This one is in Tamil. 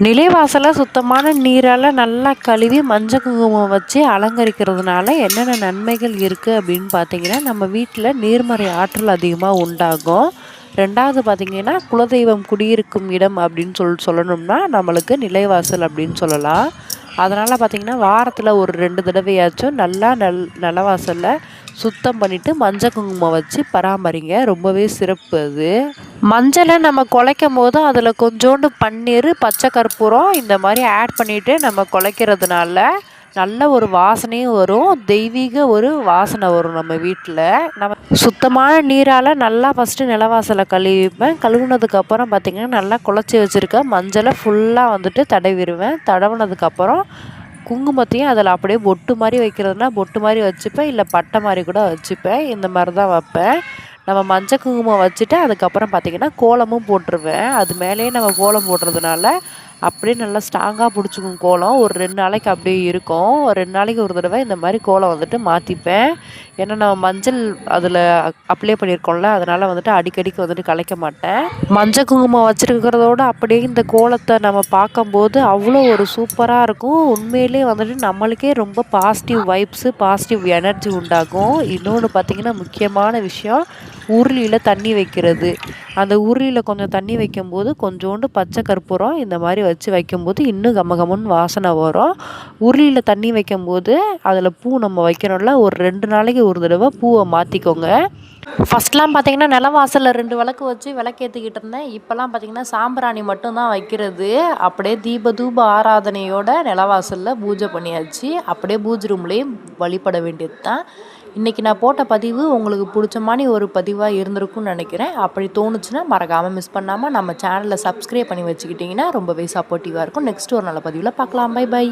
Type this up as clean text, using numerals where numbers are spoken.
நிலைவாசலை சுத்தமான நீரால் நல்லா கழுவி மஞ்சள் குங்குமம் வச்சு அலங்கரிக்கிறதுனால என்னென்ன நன்மைகள் இருக்குது அப்படின்னு பார்த்தீங்கன்னா, நம்ம வீட்டில் நேர்மறை ஆற்றல் அதிகமாக உண்டாகும். ரெண்டாவது பார்த்தீங்கன்னா, குலதெய்வம் குடியிருக்கும் இடம் அப்படின்னு சொல்லணும்னா நம்மளுக்கு நிலைவாசல் அப்படின்னு சொல்லலாம். அதனால் பார்த்தீங்கன்னா, வாரத்தில் ஒரு 2 தடவையாச்சும் நல்லா நிலவாசலில் சுத்தம் பண்ணிவிட்டு மஞ்சள் குங்குமம் வச்சு பராமரிங்க. ரொம்பவே சிறப்பு அது. மஞ்சளை நம்ம குழைக்கும் போது அதில் கொஞ்சோண்டு பன்னீர், பச்சை கற்பூரம் இந்த மாதிரி ஆட் பண்ணிவிட்டு நம்ம குழைக்கிறதுனால நல்ல ஒரு வாசனையும் வரும். தெய்வீக ஒரு வாசனை வரும் நம்ம வீட்டில். நம்ம சுத்தமான நீரால் நல்லா ஃபஸ்ட்டு நிலவாசலை கழுவிப்பேன். கழுவுனதுக்கப்புறம் பார்த்திங்கன்னா நல்லா குழச்சி வச்சுருக்க மஞ்சளை ஃபுல்லாக வந்துட்டு தடவிடுவேன். தடவுனதுக்கப்புறம் குங்குமத்தையும் அதில் அப்படியே பொட்டு மாதிரி வைக்கிறதுனா பொட்டு மாதிரி வச்சுப்பேன், இல்லை பட்டை மாதிரி கூட வச்சுப்பேன். இந்த மாதிரி தான் வைப்பேன். நம்ம மஞ்சள் குங்குமம் வச்சுட்டு அதுக்கப்புறம் பார்த்திங்கன்னா கோலமும் போட்டுருவேன். அது மேலேயே நம்ம கோலம் போடுறதுனால அப்படியே நல்லா ஸ்ட்ராங்காக பிடிச்சிக்கும் கோலம். ஒரு 2 நாளைக்கு அப்படியே இருக்கும். ஒரு 2 நாளைக்கு ஒரு தடவை இந்த மாதிரி கோலம் வந்துட்டு மாற்றிப்பேன். ஏன்னா நம்ம மஞ்சள் அதில் அப்ளை பண்ணியிருக்கோம்ல, அதனால் வந்துட்டு அடிக்கடிக்கு வந்துட்டு கலைக்க மாட்டேன். மஞ்சள் குங்குமம் வச்சுருக்கிறதோட அப்படியே இந்த கோலத்தை நம்ம பார்க்கும்போது அவ்வளோ ஒரு சூப்பராக இருக்கும். உண்மையிலே வந்துட்டு நம்மளுக்கே ரொம்ப பாசிட்டிவ் வைப்ஸு, பாசிட்டிவ் எனர்ஜி உண்டாகும். இன்னொன்று பார்த்திங்கன்னா, முக்கியமான விஷயம் உருளியில் தண்ணி வைக்கிறது. அந்த உருளியில் கொஞ்சம் தண்ணி வைக்கும்போது கொஞ்சோண்டு பச்சை கற்பூரம் இந்த மாதிரி வச்சு வைக்கும்போது இன்னும் கமகமன்னு வாசனை வரும். உருளியில் தண்ணி வைக்கும்போது அதில் பூ நம்ம வைக்கிறோம்ல, ஒரு 2 நாளைக்கு ஒரு தடவை பூவை மாற்றிக்கோங்க. ஃபஸ்ட்லாம் பார்த்திங்கன்னா நிலவாசலில் 2 விளக்கு வச்சு விளக்கேற்றிக்கிட்டு இருந்தேன். இப்போலாம் பார்த்திங்கன்னா சாம்பிராணி மட்டும்தான் வைக்கிறது. அப்படியே தூப ஆராதனையோட நிலவாசலில் பூஜை பண்ணியாச்சு. அப்படியே பூஜை ரூம்லேயும் வழிபட வேண்டியது தான். இன்றைக்கி நான் போட்ட பதிவு உங்களுக்கு பிடிச்ச மாதிரி ஒரு பதிவாக இருந்திருக்கும்னு நினைக்கிறேன். அப்படி தோணுச்சுன்னா மறக்காமல் மிஸ் பண்ணாமல் நம்ம சேனலை சப்ஸ்கிரைப் பண்ணி வச்சுக்கிட்டிங்கன்னா ரொம்பவே சப்போர்ட்டிவாக இருக்கும். நெக்ஸ்ட் ஒரு நல்ல பதிவில் பார்க்கலாம். Bye by.